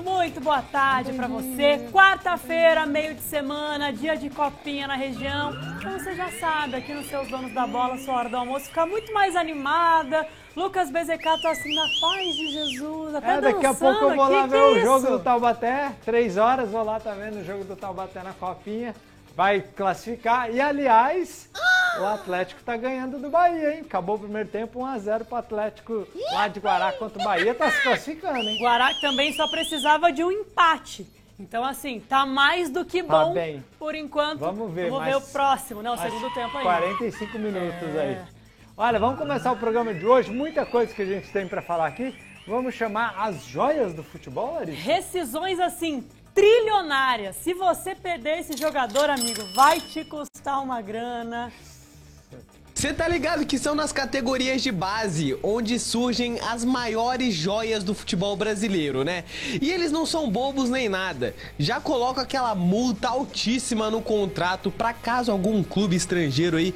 muito boa tarde pra você. Quarta-feira, meio de semana, dia de copinha na região. Então você já sabe, aqui nos seus Donos da Bola, sua hora do almoço fica muito mais animada. Lucas Bezecato tá assim, na paz de Jesus, até daqui a pouco eu vou lá ver o jogo do isso? Taubaté, 3 horas, vou lá também no jogo do Taubaté na copinha. Vai classificar e, aliás, o Atlético tá ganhando do Bahia, hein? Acabou o primeiro tempo 1-0 pro Atlético lá de Guará contra o Bahia, tá se classificando, hein? Guará também só precisava de um empate. Então, assim, tá mais do que bom bem. por enquanto. Vamos ver, Vamos ver o próximo, não, o segundo tempo aí. 45 minutos aí. Olha, vamos começar o programa de hoje, muita coisa que a gente tem pra falar aqui. Vamos chamar as joias do futebol, Larissa? Rescisões, assim, trilionárias. Se você perder esse jogador, amigo, vai te custar uma grana. Você tá ligado que são nas categorias de base onde surgem as maiores joias do futebol brasileiro, né? E eles não são bobos nem nada. Já colocam aquela multa altíssima no contrato pra caso algum clube estrangeiro aí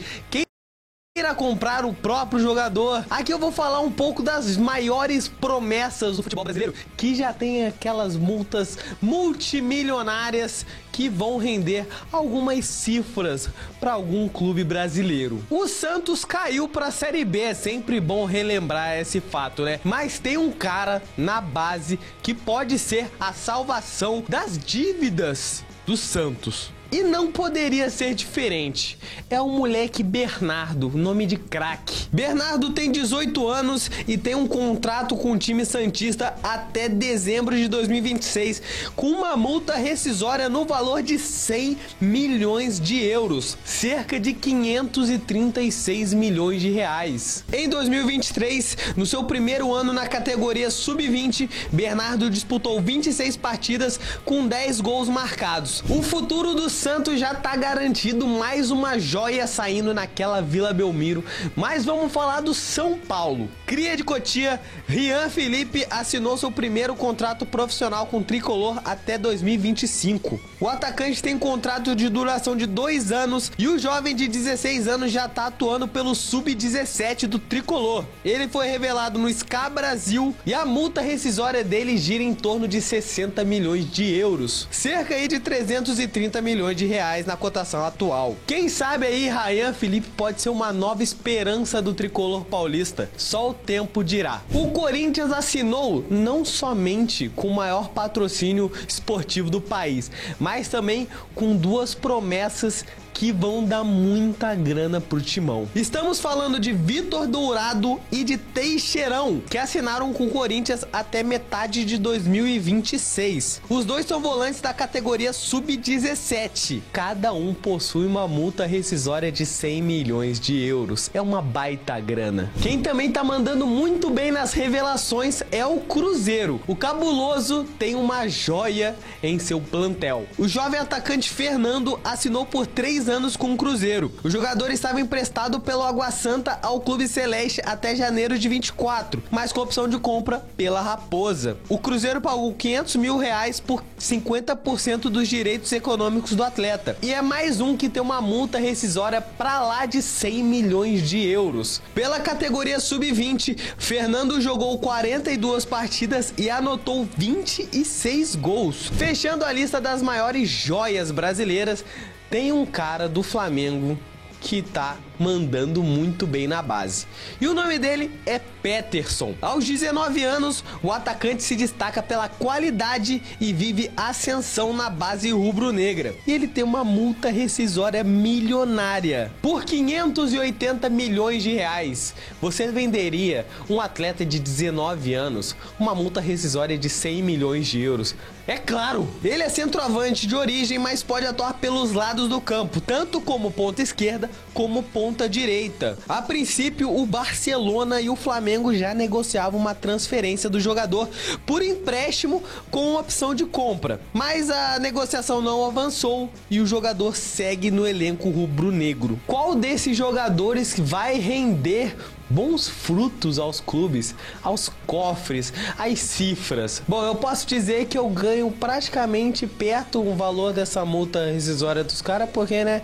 queira comprar o próprio jogador. Aqui eu vou falar um pouco das maiores promessas do futebol brasileiro, que já tem aquelas multas multimilionárias que vão render algumas cifras para algum clube brasileiro. O Santos caiu para a Série B, é sempre bom relembrar esse fato, né? Mas tem um cara na base que pode ser a salvação das dívidas do Santos. E não poderia ser diferente. É o moleque Bernardo, nome de craque. Bernardo tem 18 anos e tem um contrato com o time santista até dezembro de 2026, com uma multa rescisória no valor de 100 milhões de euros, cerca de 536 milhões de reais. Em 2023, no seu primeiro ano na categoria sub-20, Bernardo disputou 26 partidas com 10 gols marcados. O futuro do Santos já tá garantido, mais uma joia saindo naquela Vila Belmiro. Mas vamos falar do São Paulo. Cria de Cotia, Rian Felipe assinou seu primeiro contrato profissional com o Tricolor até 2025. O atacante tem contrato de duração de 2 anos e o jovem de 16 anos já tá atuando pelo Sub-17 do Tricolor. Ele foi revelado no SCA Brasil e a multa rescisória dele gira em torno de 60 milhões de euros, cerca aí de 330 milhões de reais na cotação atual. Quem sabe aí Rian Felipe pode ser uma nova esperança do tricolor paulista. Só o tempo dirá. O Corinthians assinou não somente com o maior patrocínio esportivo do país, mas também com 2 promessas que vão dar muita grana pro timão. Estamos falando de Vitor Dourado e de Teixeirão, que assinaram com o Corinthians até metade de 2026. Os dois são volantes da categoria Sub-17. Cada um possui uma multa rescisória de 100 milhões de euros. É uma baita grana. Quem também tá mandando muito bem nas revelações é o Cruzeiro. O Cabuloso tem uma joia em seu plantel. O jovem atacante Fernando assinou por 3 anos com o Cruzeiro. O jogador estava emprestado pelo Água Santa ao Clube Celeste até janeiro de 24, mas com opção de compra pela Raposa. O Cruzeiro pagou 500 mil reais por 50% dos direitos econômicos do atleta. E é mais um que tem uma multa rescisória pra lá de 100 milhões de euros. Pela categoria Sub-20, Fernando jogou 42 partidas e anotou 26 gols. Fechando a lista das maiores joias brasileiras, tem um cara do Flamengo que tá mandando muito bem na base. E o nome dele é Peterson. Aos 19 anos, o atacante se destaca pela qualidade e vive ascensão na base rubro-negra. E ele tem uma multa rescisória milionária. Por 580 milhões de reais, você venderia um atleta de 19 anos uma multa rescisória de 100 milhões de euros. É claro, ele é centroavante de origem, mas pode atuar pelos lados do campo, tanto como ponta esquerda como ponta direita. A princípio, o Barcelona e o Flamengo já negociavam uma transferência do jogador por empréstimo com opção de compra, mas a negociação não avançou e o jogador segue no elenco rubro-negro. Qual desses jogadores vai render bons frutos aos clubes, aos cofres, às cifras? Bom, eu posso dizer que eu ganho praticamente perto o valor dessa multa rescisória dos caras, porque, né,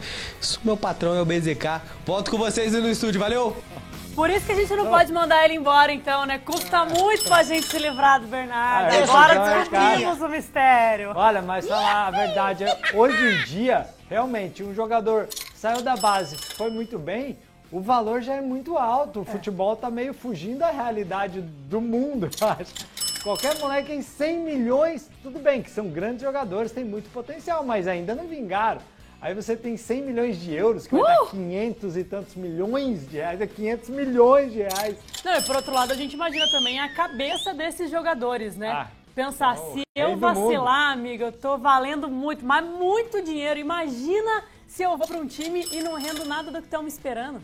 meu patrão é o BZK. Volto com vocês no estúdio, valeu! Por isso que a gente não pode mandar ele embora, então, né? Custa muito pra gente se livrar do Bernardo. É, Agora então, descobrimos o mistério. Olha, mas falar a verdade, hoje em dia, realmente, um jogador saiu da base, foi muito bem, o valor já é muito alto. O futebol tá meio fugindo da realidade do mundo, eu acho. Qualquer moleque em 100 milhões, tudo bem que são grandes jogadores, tem muito potencial, mas ainda não vingaram. Aí você tem 100 milhões de euros, que vai dar 500 e tantos milhões de reais, 500 milhões de reais. Não, e por outro lado, a gente imagina também a cabeça desses jogadores, né? Pensar, se eu rei do vacilar, amiga, eu tô valendo muito, mas muito dinheiro. Imagina se eu vou pra um time e não rendo nada do que estão me esperando.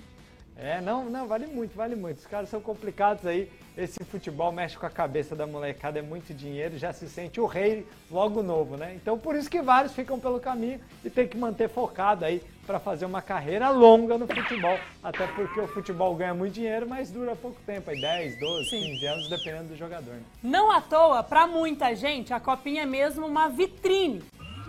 Não, vale muito, vale muito. Os caras são complicados aí. Esse futebol mexe com a cabeça da molecada, é muito dinheiro, já se sente o rei logo novo, né? Então por isso que vários ficam pelo caminho e tem que manter focado aí para fazer uma carreira longa no futebol. Até porque o futebol ganha muito dinheiro, mas dura pouco tempo, aí 10, 12, 15 anos, dependendo do jogador. Né? Não à toa, pra muita gente, a Copinha é mesmo uma vitrine.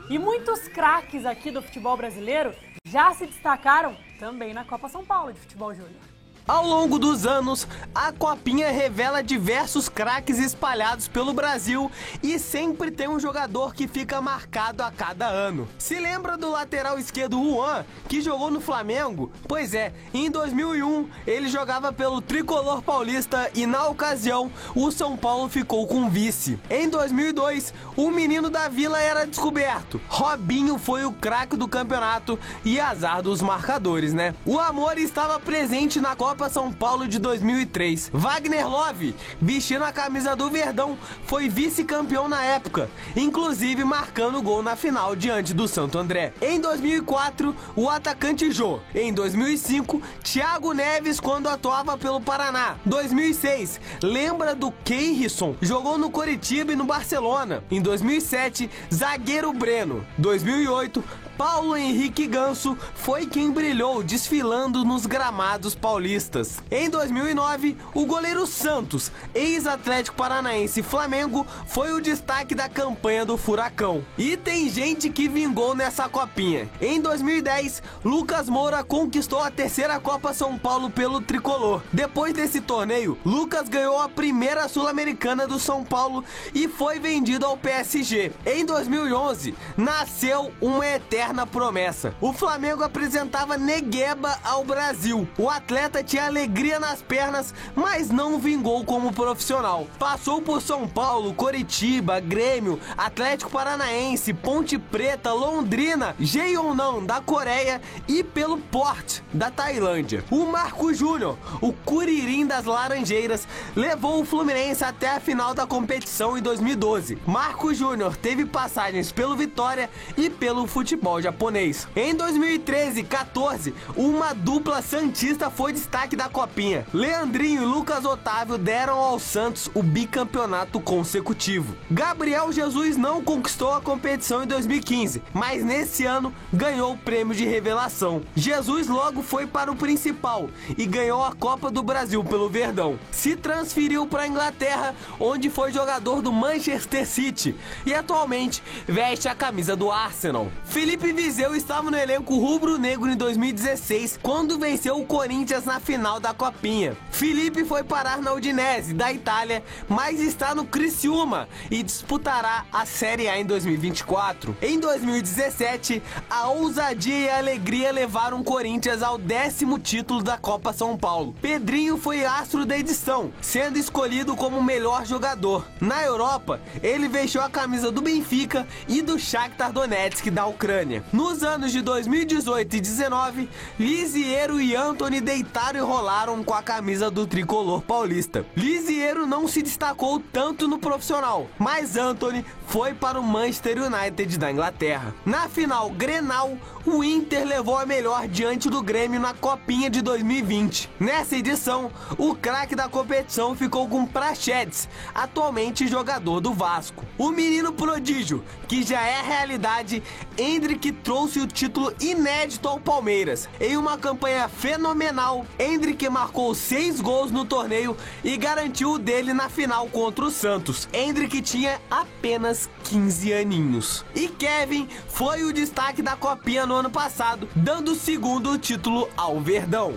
E muitos craques aqui do futebol brasileiro já se destacaram também na Copa São Paulo de Futebol Júnior. Ao longo dos anos, a Copinha revela diversos craques espalhados pelo Brasil e sempre tem um jogador que fica marcado a cada ano. Se lembra do lateral esquerdo Juan, que jogou no Flamengo? Pois é, em 2001 ele jogava pelo Tricolor Paulista e na ocasião o São Paulo ficou com vice. Em 2002, o menino da Vila era descoberto. Robinho foi o craque do campeonato e azar dos marcadores, né? O amor estava presente na Copa São Paulo de 2003. Wagner Love, vestindo a camisa do Verdão, foi vice-campeão na época, inclusive marcando gol na final diante do Santo André. Em 2004, o atacante Jô. Em 2005, Thiago Neves quando atuava pelo Paraná. 2006, lembra do Keirson? Jogou no Coritiba e no Barcelona. Em 2007, zagueiro Breno. 2008, Paulo Henrique Ganso foi quem brilhou desfilando nos gramados paulistas. Em 2009, o goleiro Santos, ex-Atlético Paranaense e Flamengo, foi o destaque da campanha do Furacão. E tem gente que vingou nessa copinha. Em 2010, Lucas Moura conquistou a terceira Copa São Paulo pelo Tricolor. Depois desse torneio, Lucas ganhou a primeira Sul-Americana do São Paulo e foi vendido ao PSG. Em 2011, nasceu uma eterna promessa. O Flamengo apresentava Negueba ao Brasil. O atleta tinha alegria nas pernas, mas não vingou como profissional. Passou por São Paulo, Coritiba, Grêmio, Atlético Paranaense, Ponte Preta, Londrina, Jeonnam da Coreia e pelo Port da Tailândia. O Marcos Júnior, o Curirim das Laranjeiras, levou o Fluminense até a final da competição em 2012. Marcos Júnior teve passagens pelo Vitória e pelo futebol japonês. Em 2013 e 14, uma dupla santista foi destaque da Copinha. Leandrinho e Lucas Otávio deram ao Santos o bicampeonato consecutivo. Gabriel Jesus não conquistou a competição em 2015, mas nesse ano ganhou o prêmio de revelação. Jesus logo foi para o principal e ganhou a Copa do Brasil pelo Verdão. Se transferiu para a Inglaterra, onde foi jogador do Manchester City e atualmente veste a camisa do Arsenal. Felipe Viseu estava no elenco rubro-negro em 2016, quando venceu o Corinthians na final da Copinha. Felipe foi parar na Udinese, da Itália, mas está no Criciúma e disputará a Série A em 2024. Em 2017, a ousadia e a alegria levaram o Corinthians ao 10º título da Copa São Paulo. Pedrinho foi astro da edição, sendo escolhido como o melhor jogador. Na Europa, ele vestiu a camisa do Benfica e do Shakhtar Donetsk da Ucrânia. Nos anos de 2018 e 19, Lisiero e Antony deitaram e rolaram com a camisa do tricolor paulista. Lisiero não se destacou tanto no profissional, mas Antony foi para o Manchester United da Inglaterra. Na final Grenal, o Inter levou a melhor diante do Grêmio na Copinha de 2020. Nessa edição, o craque da competição ficou com Praxedes, atualmente jogador do Vasco. O menino prodígio, que já é realidade, Endrick trouxe o título inédito ao Palmeiras. Em uma campanha fenomenal, Endrick marcou 6 gols no torneio e garantiu o dele na final contra o Santos. Endrick tinha apenas 15 aninhos. E Kevin foi o destaque da Copinha no ano passado, dando o segundo título ao Verdão.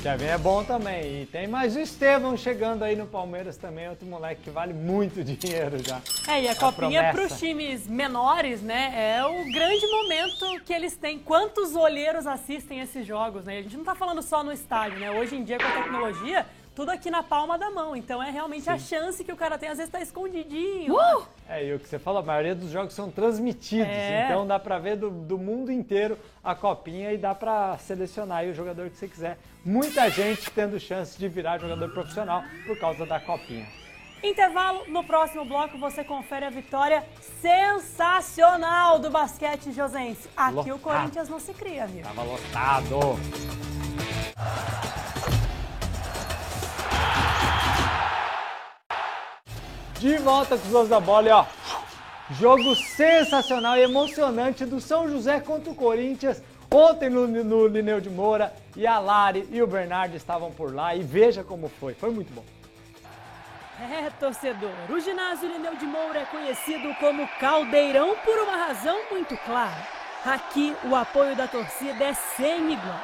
Kevin é bom também. E tem mais o Estevão chegando aí no Palmeiras também, outro moleque que vale muito dinheiro já. E a copinha para os times menores, né? É o grande momento que eles têm. Quantos olheiros assistem esses jogos, né? A gente não tá falando só no estádio, né? Hoje em dia, com a tecnologia, tudo aqui na palma da mão. Então é realmente a chance que o cara tem, às vezes tá escondidinho. E o que você falou, a maioria dos jogos são transmitidos, então dá pra ver do mundo inteiro a copinha e dá pra selecionar aí o jogador que você quiser. Muita gente tendo chance de virar jogador profissional por causa da copinha. Intervalo, no próximo bloco você confere a vitória sensacional do basquete josense. Aqui o Corinthians não se cria, amigo. Tava lotado. De volta com os donos da bola e ó, jogo sensacional e emocionante do São José contra o Corinthians. Ontem no Lineu de Moura e a Lari e o Bernardo estavam por lá e veja como foi muito bom. Torcedor, o ginásio Lineu de Moura é conhecido como Caldeirão por uma razão muito clara. Aqui o apoio da torcida é sem igual.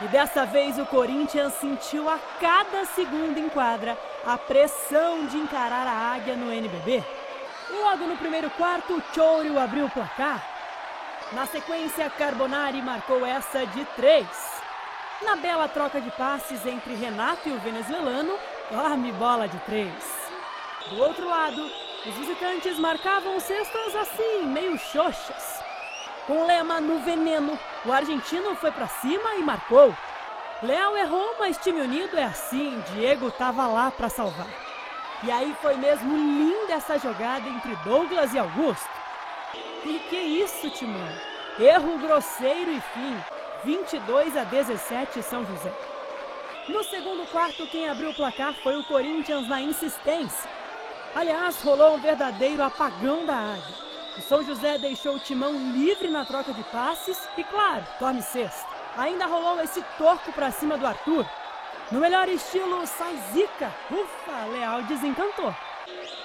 E dessa vez o Corinthians sentiu a cada segundo em quadra a pressão de encarar a Águia no NBB. Logo no primeiro quarto, o Chorio abriu o placar. Na sequência, Carbonari marcou essa de 3. Na bela troca de passes entre Renato e o venezuelano, dorme bola de 3. Do outro lado, os visitantes marcavam cestas assim, meio xoxas. Com Lema no veneno, o argentino foi pra cima e marcou. Leal errou, mas time unido é assim, Diego tava lá pra salvar. E aí foi mesmo linda essa jogada entre Douglas e Augusto. E que isso, Timão? Erro grosseiro e fim. 22-17 São José. No segundo quarto, quem abriu o placar foi o Corinthians na insistência. Aliás, rolou um verdadeiro apagão da Águia. O São José deixou o timão livre na troca de passes e, claro, tome cesta. Ainda rolou esse torco pra cima do Arthur. No melhor estilo, sai zica. Ufa, Leal desencantou.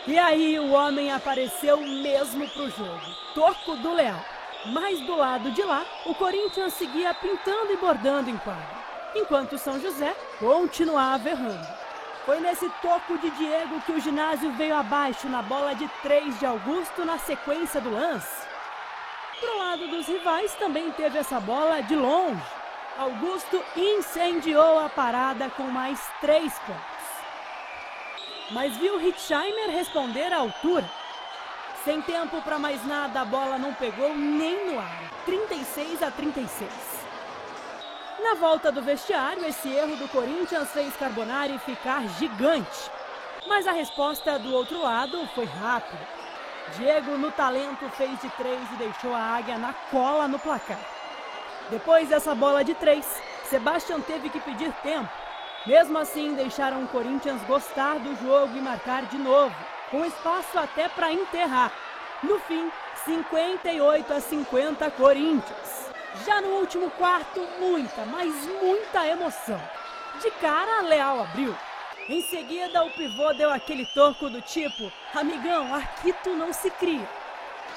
E aí o homem apareceu mesmo pro jogo. Torco do Leal. Mas do lado de lá, o Corinthians seguia pintando e bordando em quadra, enquanto o São José continuava errando. Foi nesse toco de Diego que o ginásio veio abaixo na bola de 3 de Augusto na sequência do lance. Pro lado dos rivais também teve essa bola de longe. Augusto incendiou a parada com mais 3 pontos. Mas viu Ritzheimer responder à altura. Sem tempo para mais nada, a bola não pegou nem no ar. 36-36. Na volta do vestiário, esse erro do Corinthians fez Carbonari ficar gigante. Mas a resposta do outro lado foi rápida. Diego, no talento, fez de 3 e deixou a Águia na cola no placar. Depois dessa bola de 3, Sebastião teve que pedir tempo. Mesmo assim, deixaram o Corinthians gostar do jogo e marcar de novo, com espaço até para enterrar. No fim, 58-50 Corinthians. Já no último quarto, muita emoção. De cara, Leal abriu. Em seguida, o pivô deu aquele toco do tipo: amigão, aqui tu não se cria.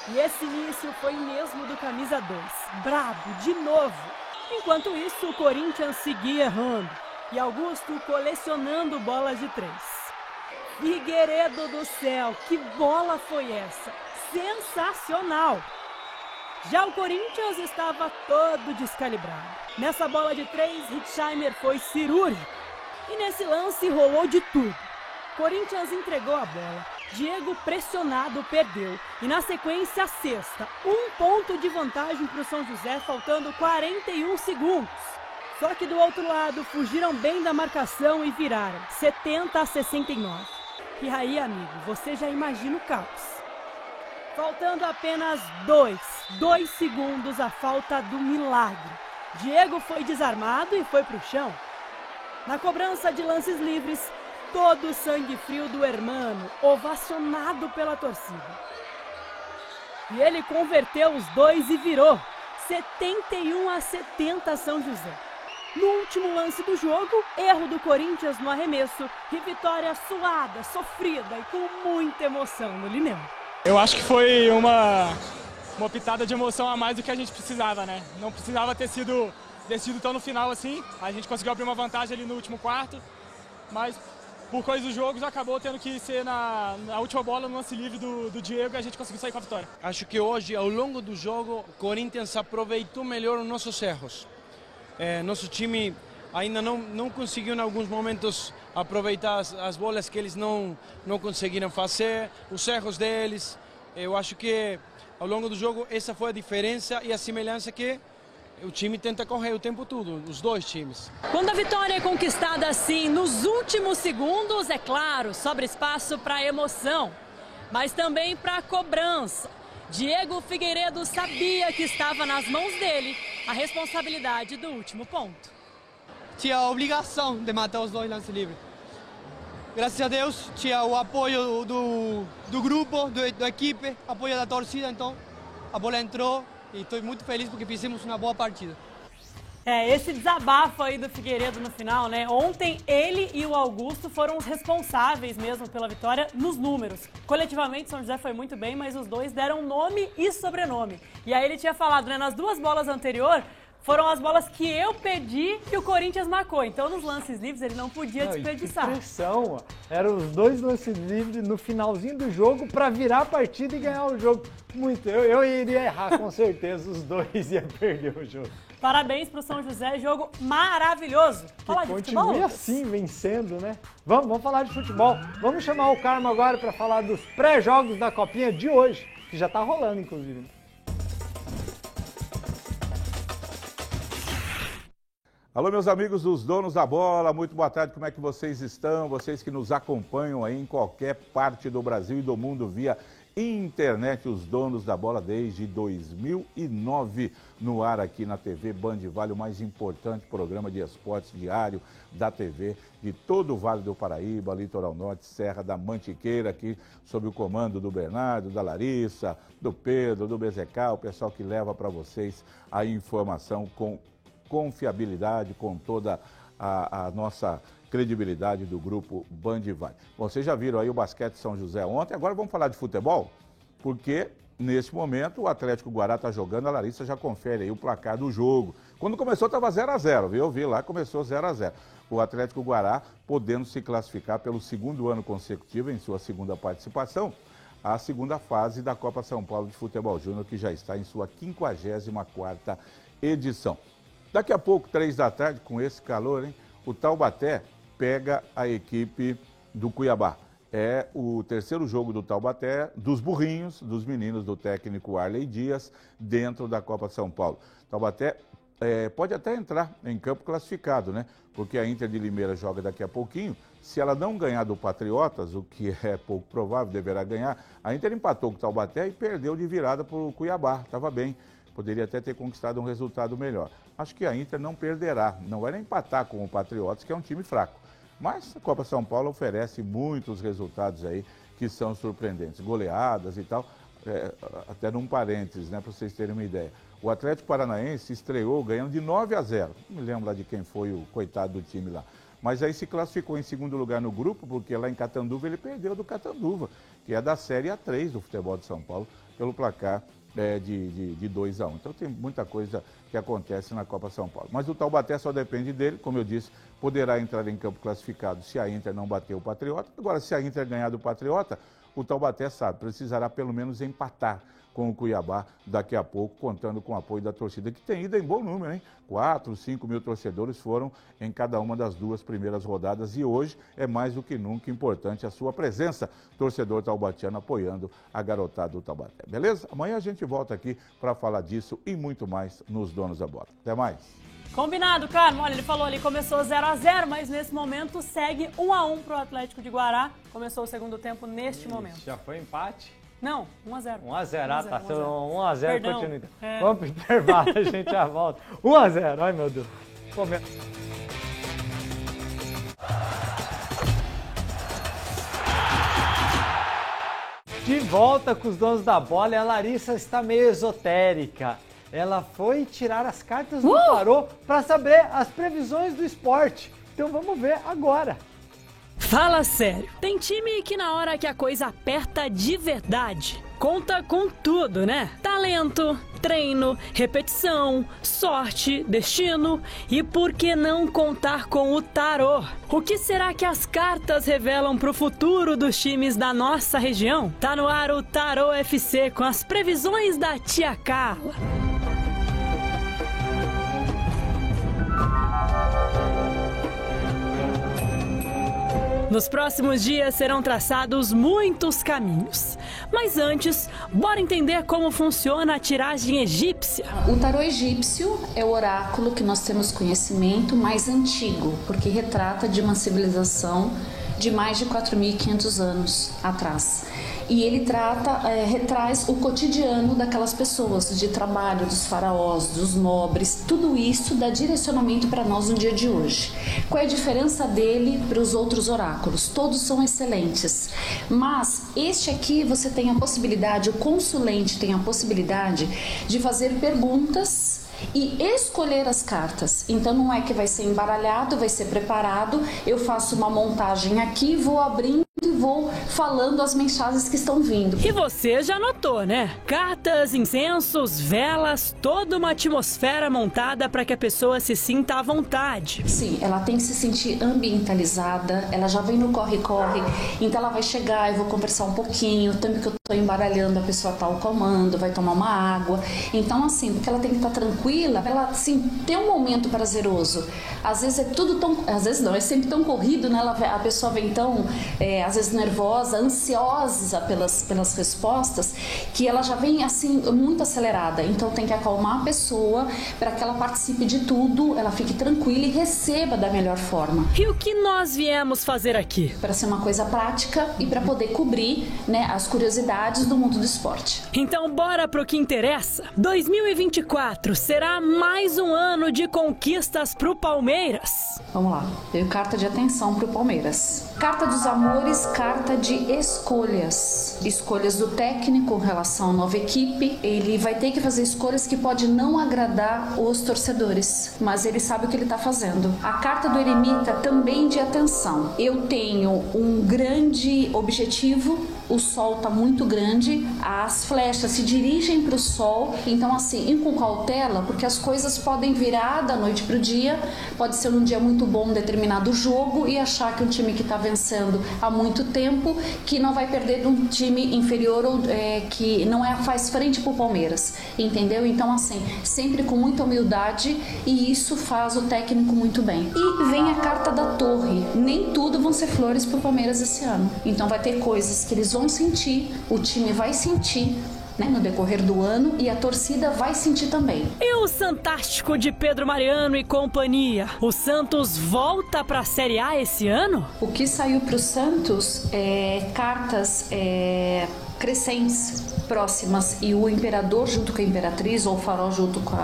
E esse início foi mesmo do camisa 2, brabo, de novo. Enquanto isso, o Corinthians seguia errando e Augusto colecionando bolas de 3. Figueiredo do céu, que bola foi essa? Sensacional! Já o Corinthians estava todo descalibrado. Nessa bola de 3, Ritzheimer foi cirúrgico. E nesse lance rolou de tudo. Corinthians entregou a bola. Diego, pressionado, perdeu. E na sequência, a sexta. 1 ponto de vantagem para o São José, faltando 41 segundos. Só que do outro lado, fugiram bem da marcação e viraram. 70-69. E aí, amigo, você já imagina o caos. Faltando apenas 2 segundos, a falta do milagre. Diego foi desarmado e foi pro chão. Na cobrança de lances livres, todo o sangue frio do hermano, ovacionado pela torcida. E ele converteu os 2 e virou. 71-70 São José. No último lance do jogo, erro do Corinthians no arremesso e vitória suada, sofrida e com muita emoção no Lineu. Eu acho que foi uma pitada de emoção a mais do que a gente precisava, né? Não precisava ter sido decidido tão no final assim. A gente conseguiu abrir uma vantagem ali no último quarto, mas por coisa dos jogos acabou tendo que ser na última bola, no lance livre do Diego, e a gente conseguiu sair com a vitória. Acho que hoje, ao longo do jogo, o Corinthians aproveitou melhor os nossos erros. Nosso time ainda não conseguiu em alguns momentos aproveitar as bolas que eles não conseguiram fazer, os erros deles. Eu acho que ao longo do jogo essa foi a diferença e a semelhança que o time tenta correr o tempo todo, os dois times. Quando a vitória é conquistada assim, nos últimos segundos, é claro, sobra espaço para emoção, mas também para cobrança. Diego Figueiredo sabia que estava nas mãos dele a responsabilidade do último ponto. Tinha a obrigação de matar os dois lances livres. Graças a Deus, tinha o apoio do grupo, da equipe, apoio da torcida, então a bola entrou. E estou muito feliz porque fizemos uma boa partida. Esse desabafo aí do Figueiredo no final, né? Ontem ele e o Augusto foram os responsáveis mesmo pela vitória nos números. Coletivamente, São José foi muito bem, mas os dois deram nome e sobrenome. E aí ele tinha falado, né? Nas duas bolas anteriores, foram as bolas que eu pedi que o Corinthians marcou. Então, nos lances livres, ele não podia desperdiçar. Que pressão, eram os dois lances livres no finalzinho do jogo para virar a partida e ganhar o jogo. Muito. Eu iria errar, com certeza. Os dois iam perder o jogo. Parabéns pro São José, jogo maravilhoso. Falar de futebol? Continue assim, vencendo, né? Vamos falar de futebol. Vamos chamar o Carmo agora para falar dos pré-jogos da Copinha de hoje, que já tá rolando, inclusive. Alô, meus amigos dos donos da bola, muito boa tarde, como é que vocês estão? Vocês que nos acompanham aí em qualquer parte do Brasil e do mundo via internet, os donos da bola desde 2009, no ar aqui na TV Band Vale, o mais importante programa de esportes diário da TV de todo o Vale do Paraíba, Litoral Norte, Serra da Mantiqueira, aqui sob o comando do Bernardo, da Larissa, do Pedro, do BZK, o pessoal que leva para vocês a informação com confiabilidade, com toda a nossa credibilidade do grupo Band Vale. Bom, vocês já viram aí o basquete São José ontem, agora vamos falar de futebol, porque nesse momento o Atlético Guará está jogando, a Larissa já confere aí o placar do jogo. Quando começou estava 0-0, viu? Eu vi lá, começou 0-0. O Atlético Guará podendo se classificar pelo segundo ano consecutivo em sua segunda participação, a segunda fase da Copa São Paulo de Futebol Júnior, que já está em sua 54ª edição. Daqui a pouco, 3 da tarde, com esse calor, hein, o Taubaté pega a equipe do Cuiabá. É o terceiro jogo do Taubaté, dos burrinhos, dos meninos do técnico Arley Dias, dentro da Copa São Paulo. Taubaté pode até entrar em campo classificado, né? Porque a Inter de Limeira joga daqui a pouquinho. Se ela não ganhar do Patriotas, o que é pouco provável, deverá ganhar, a Inter empatou com o Taubaté e perdeu de virada para o Cuiabá. Estava bem. Poderia até ter conquistado um resultado melhor. Acho que a Inter não perderá, não vai nem empatar com o Patriotas, que é um time fraco. Mas a Copa São Paulo oferece muitos resultados aí que são surpreendentes. Goleadas e tal, até num parênteses, né, para vocês terem uma ideia. O Atlético Paranaense estreou ganhando de 9-0. Não me lembro lá de quem foi o coitado do time lá. Mas aí se classificou em segundo lugar no grupo, porque lá em Catanduva ele perdeu do Catanduva, que é da Série A3 do futebol de São Paulo, pelo placar de 2-1. Então tem muita coisa que acontece na Copa São Paulo. Mas o Taubaté só depende dele, como eu disse, poderá entrar em campo classificado se a Inter não bater o Patriota. Agora, se a Inter ganhar do Patriota, o Taubaté sabe, precisará pelo menos empatar com o Cuiabá daqui a pouco, contando com o apoio da torcida, que tem ido em bom número, hein? 4, 5 mil torcedores foram em cada uma das duas primeiras rodadas e hoje é mais do que nunca importante a sua presença, torcedor taubatiano apoiando a garotada do Taubaté. Beleza? Amanhã a gente volta aqui para falar disso e muito mais nos Donos da Bola. Até mais! Combinado, Carmo. Olha, ele falou ali, começou 0-0, mas nesse momento segue 1-1 para o Atlético de Guará. Começou o segundo tempo neste momento. Já foi empate? Não, 1-0. 1-0, tá. 1-0, continua então. É. Vamos pro intervalo, a gente já volta. 1-0, ai meu Deus. De volta com os donos da bola e a Larissa está meio esotérica. Ela foi tirar as cartas do tarô para saber as previsões do esporte. Então vamos ver agora. Fala sério, tem time que na hora que a coisa aperta de verdade, conta com tudo, né? Talento, treino, repetição, sorte, destino e por que não contar com o tarô? O que será que as cartas revelam pro futuro dos times da nossa região? Tá no ar o Tarô FC com as previsões da tia Carla. Nos próximos dias serão traçados muitos caminhos. Mas antes, bora entender como funciona a tiragem egípcia. O tarô egípcio é o oráculo que nós temos conhecimento mais antigo, porque retrata de uma civilização de mais de 4.500 anos atrás. E ele retraz o cotidiano daquelas pessoas, de trabalho, dos faraós, dos nobres, tudo isso dá direcionamento para nós no dia de hoje. Qual é a diferença dele para os outros oráculos? Todos são excelentes, mas este aqui você tem a possibilidade, o consulente tem a possibilidade de fazer perguntas e escolher as cartas. Então não é que vai ser embaralhado, vai ser preparado, eu faço uma montagem aqui, vou abrindo e vou falando as mensagens que estão vindo. E você já notou, né? Cartas, incensos, velas, toda uma atmosfera montada para que a pessoa se sinta à vontade. Sim, ela tem que se sentir ambientalizada, ela já vem no corre-corre, então ela vai chegar, eu vou conversar um pouquinho, o tempo que eu tô embaralhando, a pessoa tá ao comando, vai tomar uma água. Então assim, porque ela tem que estar tranquila, pra ela assim, ter um momento prazeroso. Às vezes é tudo tão... Às vezes não, é sempre tão corrido, né? A pessoa vem tão... às vezes nervosa, ansiosa pelas respostas, que ela já vem assim muito acelerada. Então tem que acalmar a pessoa para que ela participe de tudo, ela fique tranquila e receba da melhor forma. E o que nós viemos fazer aqui? Para ser uma coisa prática e para poder cobrir, né, as curiosidades do mundo do esporte. Então bora pro que interessa. 2024 será mais um ano de conquistas pro Palmeiras. Vamos lá, veio carta de atenção pro Palmeiras. Carta dos amores, carta de escolhas. Escolhas do técnico em relação à nova equipe. Ele vai ter que fazer escolhas que pode não agradar os torcedores, mas ele sabe o que ele está fazendo. A carta do eremita também de atenção. Eu tenho um grande objetivo, o sol está muito grande, as flechas se dirigem para o sol, então assim, ir com cautela, porque as coisas podem virar da noite para o dia, pode ser um dia muito bom um determinado jogo e achar que um time que está vencendo há muito tempo, que não vai perder de um time inferior ou que não faz frente para o Palmeiras, entendeu? Então assim, sempre com muita humildade, e isso faz o técnico muito bem. E vem a carta da torre. Nem tudo vão ser flores para o Palmeiras esse ano, então vai ter coisas que eles vão sentir, o time vai sentir, né, no decorrer do ano, e a torcida vai sentir também. E o Santástico de Pedro Mariano e companhia? O Santos volta para a Série A esse ano? O que saiu para o Santos é cartas crescentes, próximas, e o imperador junto com a imperatriz, ou o farol junto com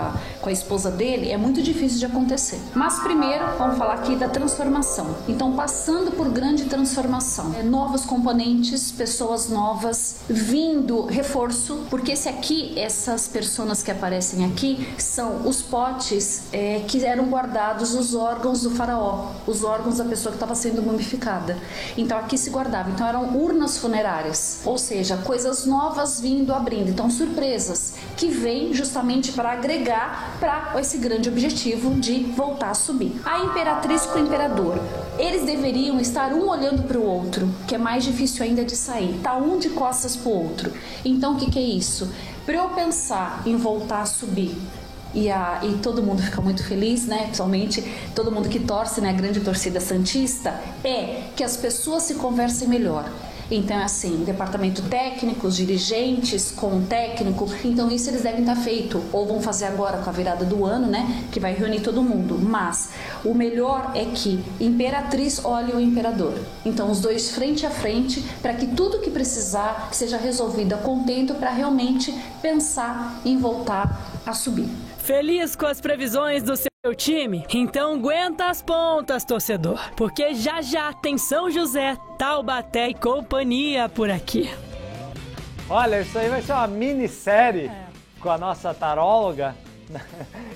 a esposa dele, é muito difícil de acontecer. Mas primeiro vamos falar aqui da transformação. Então, passando por grande transformação, novos componentes, pessoas novas, vindo reforço, porque essas pessoas que aparecem aqui são os potes que eram guardados os órgãos do faraó, os órgãos da pessoa que estava sendo mumificada. Então aqui se guardava, então eram urnas funerárias, ou seja, coisas novas vindo, abrindo, então surpresas que vêm justamente para agregar para esse grande objetivo de voltar a subir. A imperatriz com o imperador, eles deveriam estar um olhando para o outro, que é mais difícil ainda de sair, tá um de costas para o outro. Então o que é isso? Para eu pensar em voltar a subir, e todo mundo fica muito feliz, né? Principalmente todo mundo que torce, né? A grande torcida santista, é que as pessoas se conversem melhor. Então, assim, departamento técnico, os dirigentes com o técnico, então isso eles devem estar feito, ou vão fazer agora com a virada do ano, né, que vai reunir todo mundo. Mas o melhor é que imperatriz olhe o imperador. Então, os dois frente a frente, para que tudo que precisar seja resolvido a contento, para realmente pensar em voltar a subir. Feliz com as previsões do seu time? Então aguenta as pontas, torcedor, porque já já tem São José, Taubaté e companhia por aqui. Olha, isso aí vai ser uma minissérie com a nossa taróloga,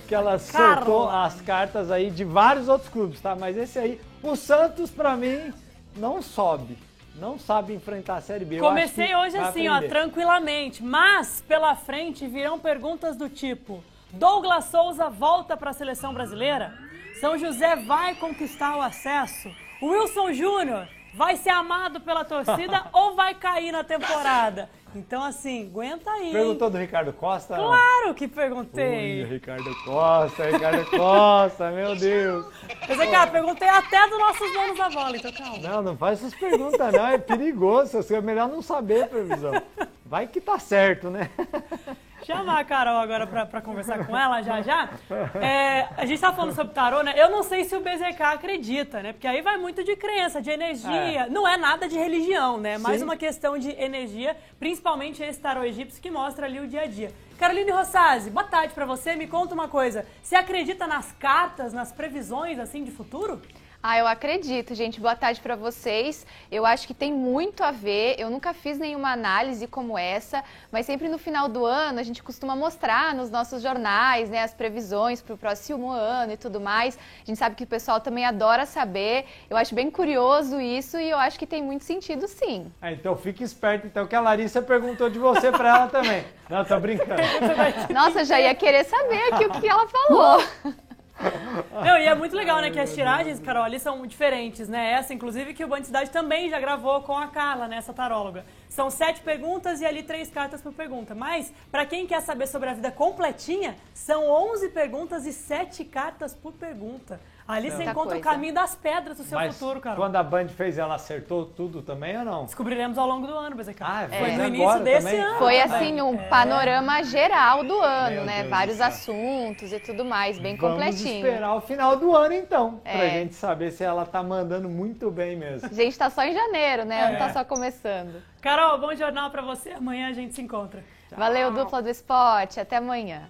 que ela soltou as cartas aí de vários outros clubes, tá? Mas esse aí, o Santos, pra mim, não sobe. Não sabe enfrentar a Série B. Comecei hoje assim, ó, tranquilamente. Mas, pela frente, virão perguntas do tipo: Douglas Souza volta para a seleção brasileira? São José vai conquistar o acesso? O Wilson Júnior vai ser amado pela torcida ou vai cair na temporada? Então, assim, aguenta aí. Perguntou do Ricardo Costa? Claro que perguntei. Ui, Ricardo Costa, meu Deus. Mas, cara, perguntei até dos nossos donos da bola, então calma. Não faz essas perguntas não, é perigoso, é melhor não saber, previsão. Vai que tá certo, né? Chamar a Carol agora pra conversar com ela já. A gente tava falando sobre tarô, né? Eu não sei se o BZK acredita, né? Porque aí vai muito de crença, de energia. Não é nada de religião, né? Mais uma questão de energia, principalmente esse tarô egípcio que mostra ali o dia a dia. Caroline Rossazzi, boa tarde pra você. Me conta uma coisa. Você acredita nas cartas, nas previsões, assim, de futuro? Eu acredito, gente. Boa tarde para vocês. Eu acho que tem muito a ver. Eu nunca fiz nenhuma análise como essa, mas sempre no final do ano a gente costuma mostrar nos nossos jornais, né, as previsões para o próximo ano e tudo mais. A gente sabe que o pessoal também adora saber. Eu acho bem curioso isso e eu acho que tem muito sentido, sim. Então fique esperto, então, que a Larissa perguntou de você para ela também. Não, tô brincando. Nossa, já ia querer saber aqui o que ela falou. Não, e é muito legal, né, que as tiragens, Carol, ali são diferentes, né? Essa, inclusive, que o Band Cidade também já gravou com a Carla, né, essa taróloga. São 7 perguntas e ali 3 cartas por pergunta. Mas, pra quem quer saber sobre a vida completinha, são 11 perguntas e 7 cartas por pergunta. Ali você encontra o caminho das pedras do seu futuro, Carol. Quando a Band fez, ela acertou tudo também ou não? Descobriremos ao longo do ano, BZK. Foi no início desse também? ano. Foi assim, um panorama geral do ano, né? Vários assuntos e tudo mais, bem completinho. Vamos esperar o final do ano, então, pra gente saber se ela tá mandando muito bem mesmo. A gente tá só em janeiro, né? Não tá só começando. Carol, bom jornal pra você. Amanhã a gente se encontra. Valeu, Dupla do Esporte. Até amanhã.